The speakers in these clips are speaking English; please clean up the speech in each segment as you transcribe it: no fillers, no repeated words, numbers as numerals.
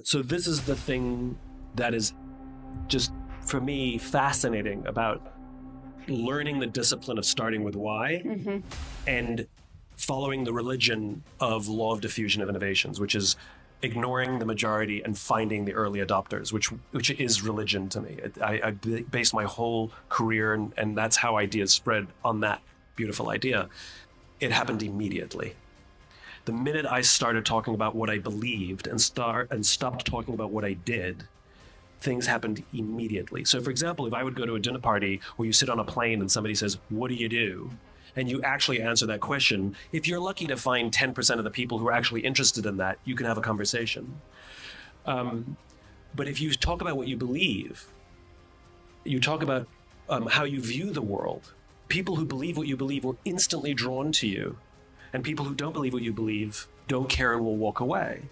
So this is the thing that is just, for me, fascinating about learning the discipline of starting with why and following the religion of law of diffusion of innovations, which is ignoring the majority and finding the early adopters, which is religion to me. I base my whole career, and that's how ideas spread, on that beautiful idea. It happened immediately. The minute I started talking about what I believed and stopped talking about what I did, things happened immediately. So for example, if I would go to a dinner party where you sit on a plane and somebody says, "What do you do?" and you actually answer that question, if you're lucky to find 10% of the people who are actually interested in that, you can have a conversation. But if you talk about what you believe, you talk about how you view the world, people who believe what you believe will instantly drawn to you. And people who don't believe what you believe don't care and will walk away.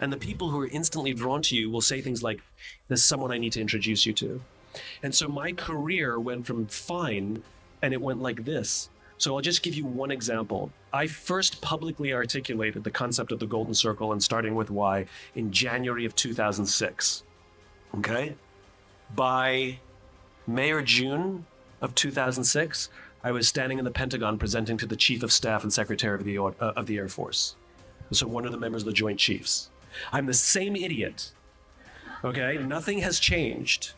And the people who are instantly drawn to you will say things like, "There's someone I need to introduce you to." And so my career went from fine, and it went like this. So I'll just give you one example. I first publicly articulated the concept of the golden circle and starting with why in January of 2006. Okay? By May or June of 2006, I was standing in the Pentagon presenting to the Chief of Staff and Secretary of the Air Force. So one of the members of the Joint Chiefs. I'm the same idiot. Okay? Nothing has changed.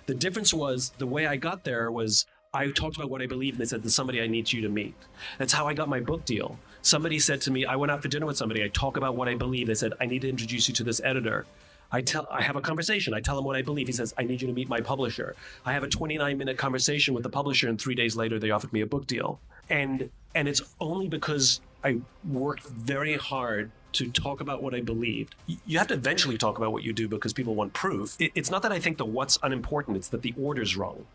The difference was the way I got there was I talked about what I believed, and they said, "There's somebody I need you to meet." That's how I got my book deal. Somebody said to me, I went out for dinner with somebody, I talk about what I believe. They said, "I need to introduce you to this editor." I have a conversation. I tell him what I believe. He says, "I need you to meet my publisher." I have a 29-minute conversation with the publisher, and 3 days later, they offered me a book deal. And it's only because I worked very hard to talk about what I believed. You have to eventually talk about what you do because people want proof. It's not that I think the what's unimportant. It's that the order's wrong.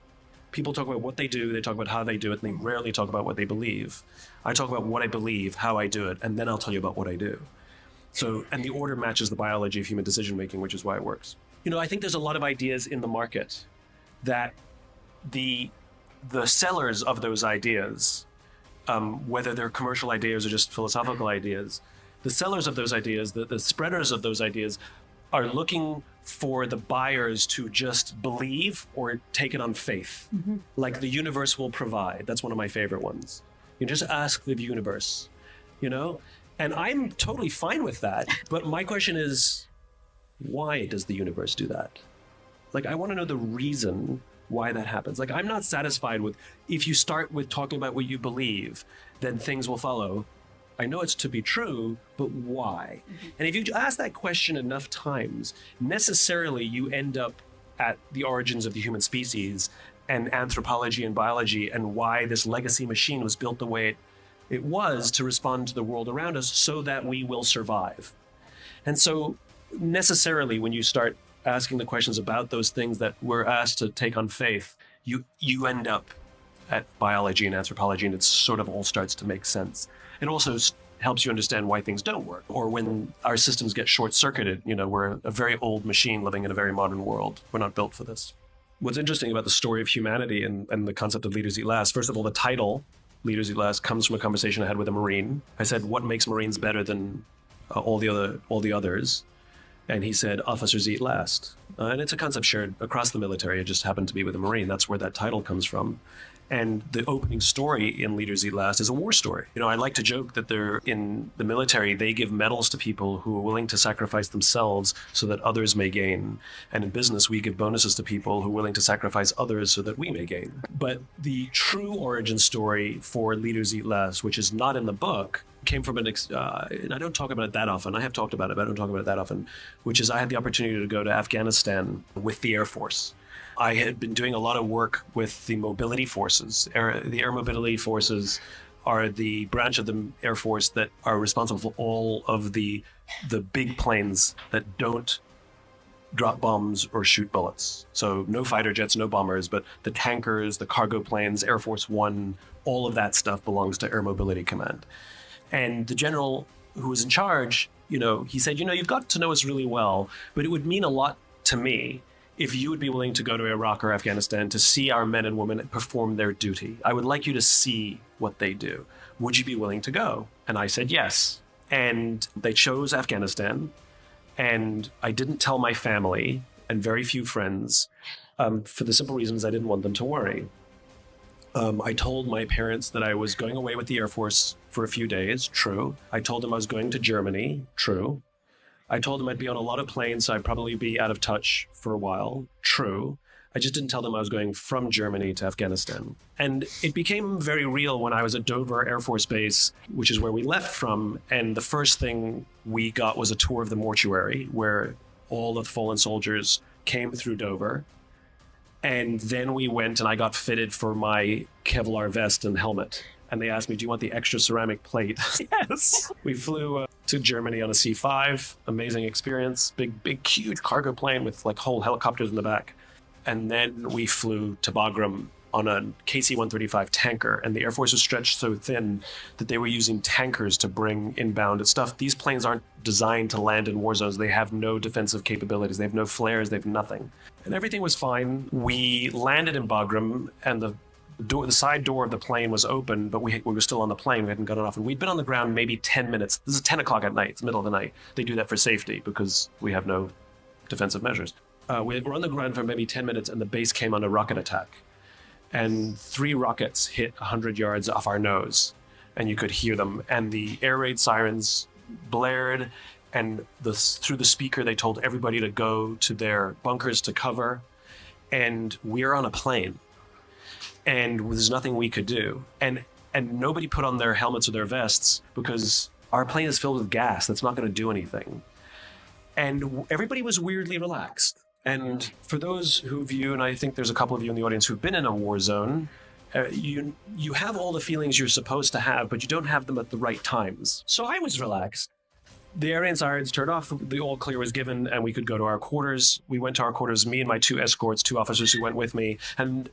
People talk about what they do, they talk about how they do it, and they rarely talk about what they believe. I talk about what I believe, how I do it, and then I'll tell you about what I do. So, and the order matches the biology of human decision-making, which is why it works. I think there's a lot of ideas in the market that the sellers of those ideas, whether they're commercial ideas or just philosophical ideas, the sellers of those ideas, the spreaders of those ideas, are looking for the buyers to just believe or take it on faith. Like the universe will provide. That's one of my favorite ones. You just ask the universe, And I'm totally fine with that. But my question is, why does the universe do that? Like, I want to know the reason why that happens. Like, I'm not satisfied with, if you start with talking about what you believe, then things will follow. I know it's to be true, but why? And if you ask that question enough times, necessarily you end up at the origins of the human species and anthropology and biology and why this legacy machine was built the way it was to respond to the world around us so that we will survive. And so necessarily when you start asking the questions about those things that we're asked to take on faith, you end up at biology and anthropology, and it sort of all starts to make sense. It also helps you understand why things don't work, or when our systems get short-circuited. We're a very old machine living in a very modern world. We're not built for this. What's interesting about the story of humanity and the concept of Leaders Eat Last, first of all, the title, Leaders Eat Last, comes from a conversation I had with a Marine. I said, "What makes Marines better than all the others?" And he said, "Officers eat last." And it's a concept shared across the military. It just happened to be with a Marine. That's where that title comes from. And the opening story in Leaders Eat Last is a war story. I like to joke that they're in the military, they give medals to people who are willing to sacrifice themselves so that others may gain. And in business, we give bonuses to people who are willing to sacrifice others so that we may gain. But the true origin story for Leaders Eat Last, which is not in the book, came from and I don't talk about it that often. I have talked about it, but I don't talk about it that often, which is I had the opportunity to go to Afghanistan with the Air Force. I had been doing a lot of work with the mobility forces. The air mobility forces are the branch of the Air Force that are responsible for all of the big planes that don't drop bombs or shoot bullets. So no fighter jets, no bombers, but the tankers, the cargo planes, Air Force One, all of that stuff belongs to Air Mobility Command. And the general who was in charge, he said, "You've got to know us really well, but it would mean a lot to me if you would be willing to go to Iraq or Afghanistan to see our men and women perform their duty. I would like you to see what they do. Would you be willing to go?" And I said yes. And they chose Afghanistan. And I didn't tell my family and very few friends for the simple reasons I didn't want them to worry. I told my parents that I was going away with the Air Force for a few days. True. I told them I was going to Germany. True. I told them I'd be on a lot of planes, so I'd probably be out of touch for a while. True. I just didn't tell them I was going from Germany to Afghanistan. And it became very real when I was at Dover Air Force Base, which is where we left from. And the first thing we got was a tour of the mortuary where all the fallen soldiers came through Dover. And then we went and I got fitted for my Kevlar vest and helmet. And they asked me, do you want the extra ceramic plate? Yes. We flew to Germany on a C-5. Amazing experience. Big, huge cargo plane with like whole helicopters in the back. And then we flew to Bagram on a KC-135 tanker. And the Air Force was stretched so thin that they were using tankers to bring inbound stuff. These planes aren't designed to land in war zones. They have no defensive capabilities. They have no flares. They have nothing. And everything was fine. We landed in Bagram, and the side door of the plane was open, but we were still on the plane. We hadn't gotten off. And we'd been on the ground maybe 10 minutes. This is 10 o'clock at night. It's the middle of the night. They do that for safety because we have no defensive measures. We were on the ground for maybe 10 minutes, and the base came under rocket attack. And 3 rockets hit 100 yards off our nose, and you could hear them. And the air raid sirens blared, and through the speaker, they told everybody to go to their bunkers to cover. And we're on a plane, and there's nothing we could do. And nobody put on their helmets or their vests because our plane is filled with gas. That's not going to do anything. And everybody was weirdly relaxed. And for those who view, and I think there's a couple of you in the audience who've been in a war zone, you have all the feelings you're supposed to have, but you don't have them at the right times. So I was relaxed. The air raid sirens turned off, the all clear was given, and we could go to our quarters. We went to our quarters, me and my 2 escorts, 2 officers who went with me, and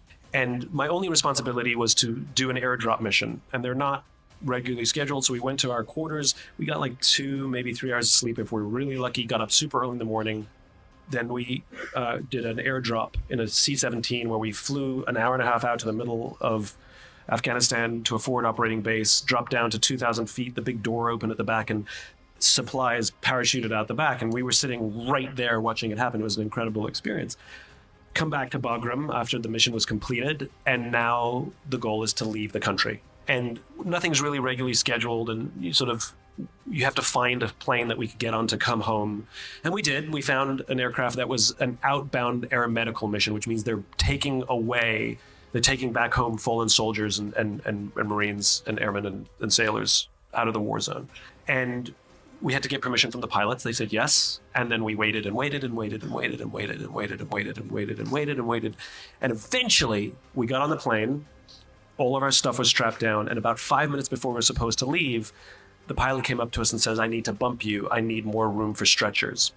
my only responsibility was to do an airdrop mission, and they're not regularly scheduled, so we went to our quarters. We got like 2, maybe 3 hours of sleep if we're really lucky, got up super early in the morning. Then we did an airdrop in a C-17 where we flew an hour and a half out to the middle of Afghanistan to a forward operating base, dropped down to 2,000 feet, the big door open at the back, and supplies parachuted out the back. And we were sitting right there watching it happen. It was an incredible experience. Come back to Bagram after the mission was completed, and now the goal is to leave the country. And nothing's really regularly scheduled, and you have to find a plane that we could get on to come home. And we did. We found an aircraft that was an outbound aeromedical mission, which means they're taking back home fallen soldiers and Marines and airmen and sailors out of the war zone. And we had to get permission from the pilots. They said yes. And then we waited and waited and waited and waited and waited and waited and waited and waited and waited and waited. And eventually we got on the plane. All of our stuff was strapped down. And about 5 minutes before we were supposed to leave, the pilot came up to us and says, I need to bump you. I need more room for stretchers.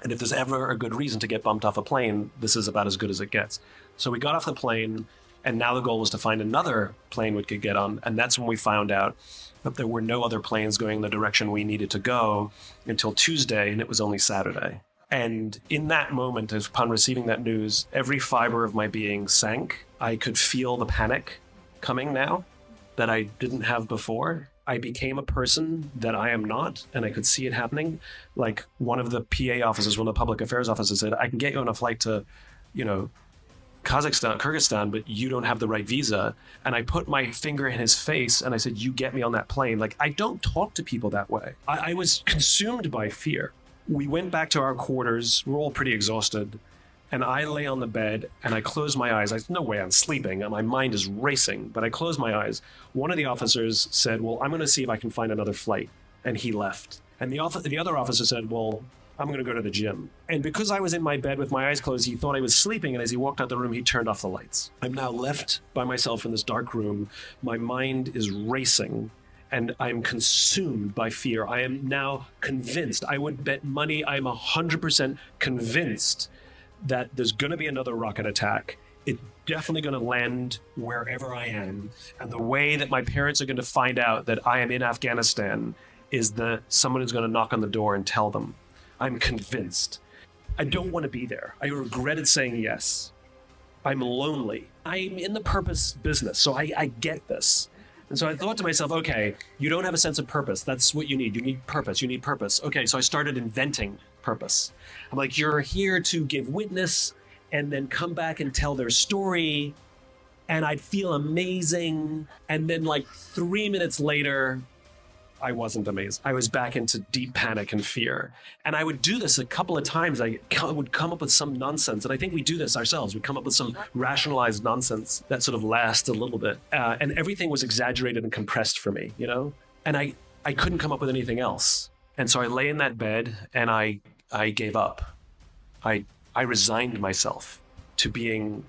And if there's ever a good reason to get bumped off a plane, this is about as good as it gets. So we got off the plane, and now the goal was to find another plane we could get on. And that's when we found out that there were no other planes going in the direction we needed to go until Tuesday, and it was only Saturday. And in that moment, upon receiving that news, every fiber of my being sank. I could feel the panic coming now that I didn't have before. I became a person that I am not, and I could see it happening. Like one of the PA officers, one of the public affairs officers said, I can get you on a flight to, Kyrgyzstan, but you don't have the right visa. And I put my finger in his face and I said, you get me on that plane. Like, I don't talk to people that way. I was consumed by fear. We went back to our quarters. We're all pretty exhausted. And I lay on the bed and I close my eyes. No way I'm sleeping. My mind is racing, but I close my eyes. One of the officers said, well, I'm going to see if I can find another flight. And he left. And the other officer said, well, I'm going to go to the gym. And because I was in my bed with my eyes closed, he thought I was sleeping. And as he walked out the room, he turned off the lights. I'm now left by myself in this dark room. My mind is racing. And I'm consumed by fear. I am now convinced. I would bet money I'm 100% convinced that there's going to be another rocket attack. It's definitely going to land wherever I am. And the way that my parents are going to find out that I am in Afghanistan is that someone is going to knock on the door and tell them. I'm convinced. I don't want to be there. I regretted saying yes. I'm lonely. I'm in the purpose business, so I get this. And so I thought to myself, okay, you don't have a sense of purpose. That's what you need. You need purpose. You need purpose. Okay, so I started inventing purpose. I'm like, you're here to give witness and then come back and tell their story. And I'd feel amazing. And then like 3 minutes later, I wasn't amazed. I was back into deep panic and fear. And I would do this a couple of times. I would come up with some nonsense. And I think we do this ourselves. We come up with some rationalized nonsense that sort of lasts a little bit. And everything was exaggerated and compressed for me, you know? And I couldn't come up with anything else. And so I lay in that bed and I gave up. I resigned myself to being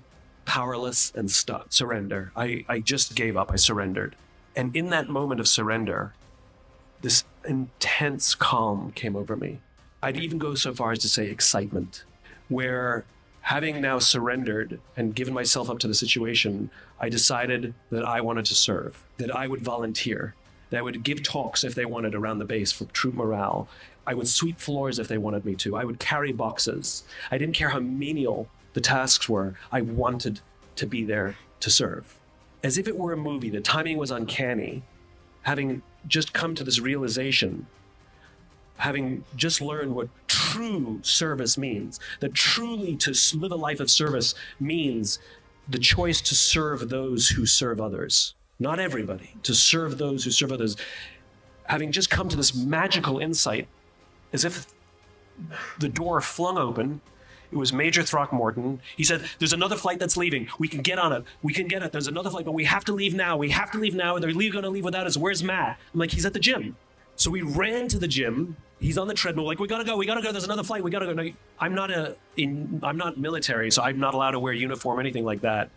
powerless and stuck. Surrender. I just gave up. I surrendered. And in that moment of surrender, this intense calm came over me. I'd even go so far as to say excitement, where having now surrendered and given myself up to the situation, I decided that I wanted to serve, that I would volunteer, that I would give talks if they wanted around the base for troop morale. I would sweep floors if they wanted me to. I would carry boxes. I didn't care how menial the tasks were. I wanted to be there to serve. As if it were a movie, the timing was uncanny. Having just come to this realization, having just learned what true service means, that truly to live a life of service means the choice to serve those who serve others. Not everybody, to serve those who serve others. Having just come to this magical insight, as if the door flung open, it was Major Throckmorton. He said, there's another flight that's leaving. We can get on it. We can get it. There's another flight, but we have to leave now. We have to leave now. They're going to leave without us. Where's Matt? I'm like, he's at the gym. So we ran to the gym. He's on the treadmill. Like, we got to go. There's another flight. We got to go. No, I'm not military, so I'm not allowed to wear uniform or anything like that.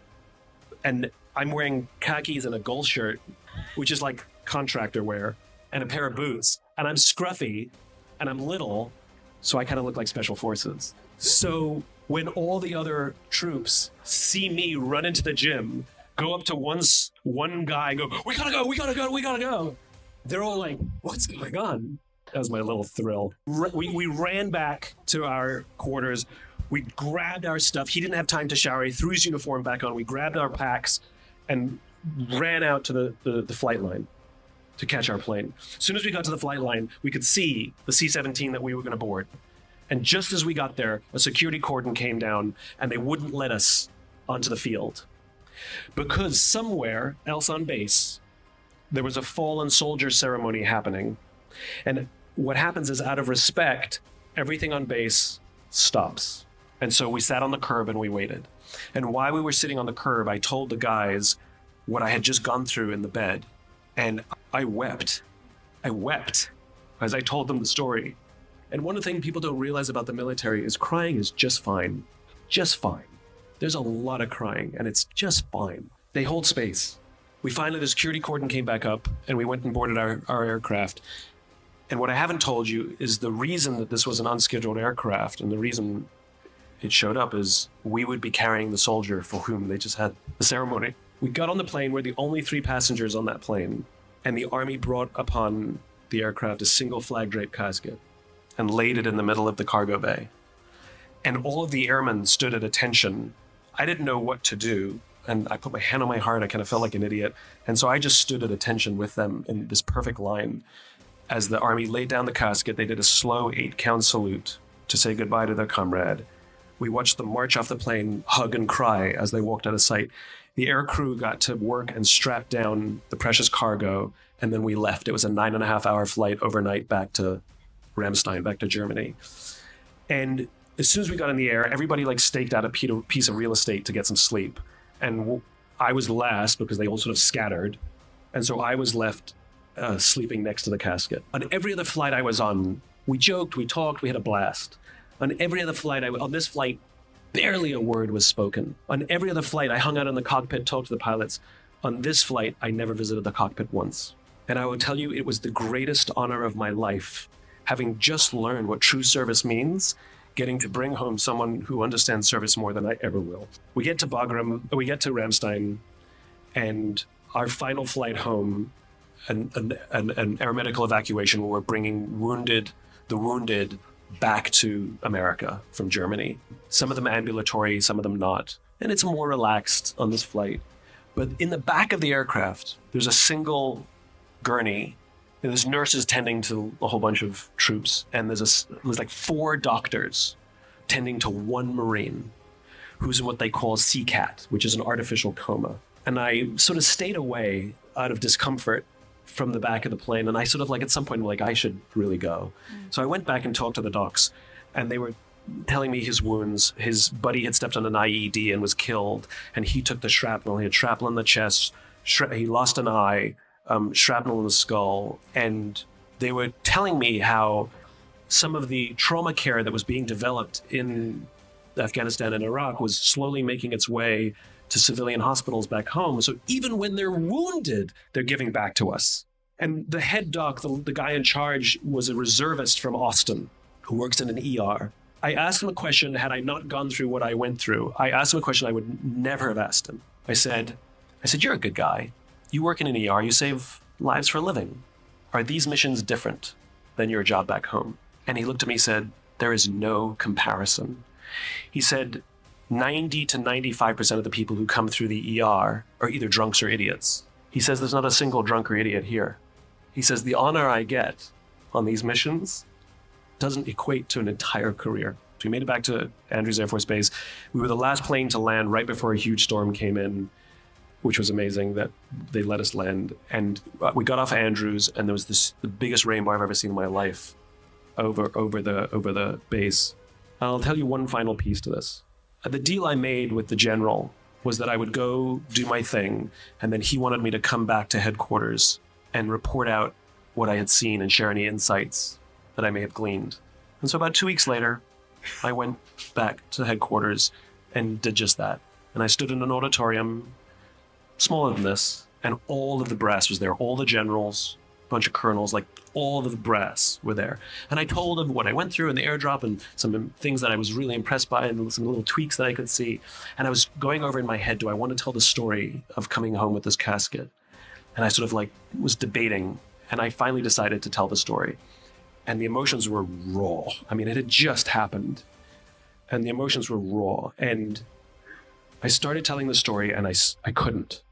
And I'm wearing khakis and a gold shirt, which is like contractor wear, and a pair of boots. And I'm scruffy and I'm little, so I kind of look like special forces. So when all the other troops see me run into the gym, go up to one guy and go, we gotta go. They're all like, what's going on? That was my little thrill. We ran back to our quarters. We grabbed our stuff. He didn't have time to shower. He threw his uniform back on. We grabbed our packs and ran out to the flight line to catch our plane. As soon as we got to the flight line, we could see the C-17 that we were going to board. And just as we got there, a security cordon came down and they wouldn't let us onto the field. Because somewhere else on base, there was a fallen soldier ceremony happening. And what happens is, out of respect, everything on base stops. And so we sat on the curb and we waited. And while we were sitting on the curb, I told the guys what I had just gone through in the bed. And I wept. I wept as I told them the story. And one of the things people don't realize about the military is crying is just fine. Just fine. There's a lot of crying, and it's just fine. They hold space. We finally, the security cordon came back up, and we went and boarded our aircraft. And what I haven't told you is the reason that this was an unscheduled aircraft, and the reason it showed up is we would be carrying the soldier for whom they just had the ceremony. We got on the plane. We're the only 3 passengers on that plane, and the Army brought upon the aircraft a single flag-draped casket and laid it in the middle of the cargo bay. And all of the airmen stood at attention. I didn't know what to do, and I put my hand on my heart. I kind of felt like an idiot. And so I just stood at attention with them in this perfect line. As the Army laid down the casket, they did a slow 8-count salute to say goodbye to their comrade. We watched them march off the plane, hug and cry as they walked out of sight. The air crew got to work and strap down the precious cargo, and then we left. It was a 9.5-hour flight overnight back to Ramstein, back to Germany. And as soon as we got in the air, everybody like staked out a piece of real estate to get some sleep. And I was last because they all sort of scattered. And so I was left sleeping next to the casket. On every other flight I was on, we joked, we talked, we had a blast. On every other flight, on this flight, barely a word was spoken. On every other flight, I hung out in the cockpit, talked to the pilots. On this flight, I never visited the cockpit once. And I will tell you, it was the greatest honor of my life, having just learned what true service means, getting to bring home someone who understands service more than I ever will. We get to Ramstein, and our final flight home, an air medical evacuation where we're bringing the wounded back to America from Germany. Some of them ambulatory, some of them not. And it's more relaxed on this flight. But in the back of the aircraft, there's a single gurney There's nurses tending to a whole bunch of troops, and there's like 4 doctors tending to 1 Marine who's in what they call CCAT, which is an artificial coma. And I sort of stayed away out of discomfort from the back of the plane. And I sort of like, at some point, like, I should really go. So I went back and talked to the docs, and they were telling me his wounds. His buddy had stepped on an IED and was killed, and he took the shrapnel. He had shrapnel in the chest. He lost an eye. Shrapnel in the skull, and they were telling me how some of the trauma care that was being developed in Afghanistan and Iraq was slowly making its way to civilian hospitals back home. So even when they're wounded, they're giving back to us. And the head doc, the guy in charge, was a reservist from Austin who works in an ER. I asked him a question. Had I not gone through what I went through, I asked him a question I would never have asked him. I said, you're a good guy. You work in an ER, you save lives for a living. Are these missions different than your job back home? And he looked at me and said, there is no comparison. He said, 90 to 95% of the people who come through the ER are either drunks or idiots. He says, there's not a single drunk or idiot here. He says, the honor I get on these missions doesn't equate to an entire career. So we made it back to Andrews Air Force Base. We were the last plane to land right before a huge storm came in, which was amazing that they let us land. And we got off Andrews, and there was the biggest rainbow I've ever seen in my life over the base. I'll tell you one final piece to this. The deal I made with the general was that I would go do my thing, and then he wanted me to come back to headquarters and report out what I had seen and share any insights that I may have gleaned. And so about 2 weeks later, I went back to headquarters and did just that. And I stood in an auditorium smaller than this, and all of the brass was there. All the generals, a bunch of colonels, like all of the brass were there. And I told them what I went through in the airdrop and some things that I was really impressed by and some little tweaks that I could see. And I was going over in my head, do I want to tell the story of coming home with this casket? And I sort of like was debating, and I finally decided to tell the story. And the emotions were raw. I mean, it had just happened, and the emotions were raw. And I started telling the story, and I couldn't.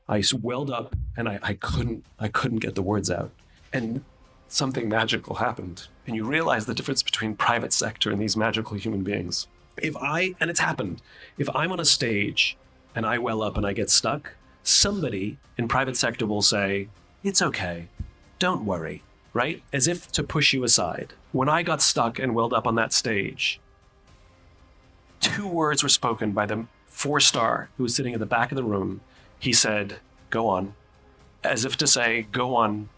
I welled up, and I couldn't get the words out. And something magical happened. And you realize the difference between private sector and these magical human beings. And it's happened, if I'm on a stage and I well up and I get stuck, somebody in private sector will say, it's okay, don't worry, right? As if to push you aside. When I got stuck and welled up on that stage, 2 words were spoken by the 4-star who was sitting at the back of the room. He said, go on, as if to say, go on,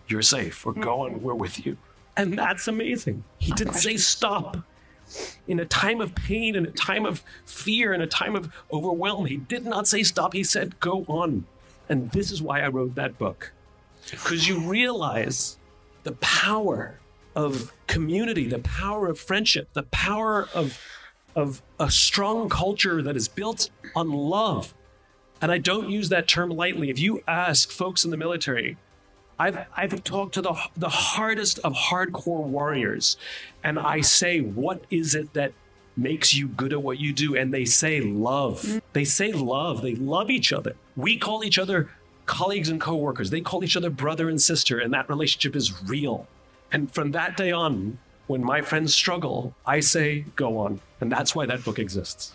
you're safe, or go on, we're with you. And that's amazing. He didn't say stop. In a time of pain, in a time of fear, in a time of overwhelm, he did not say stop. He said, go on. And this is why I wrote that book. Because you realize the power of community, the power of friendship, the power of a strong culture that is built on love. And I don't use that term lightly. If you ask folks in the military, I've talked to the hardest of hardcore warriors, and I say, what is it that makes you good at what you do? And they say love. They say love. They love each other. We call each other colleagues and coworkers. They call each other brother and sister, and that relationship is real. And from that day on, when my friends struggle, I say, go on. And that's why that book exists.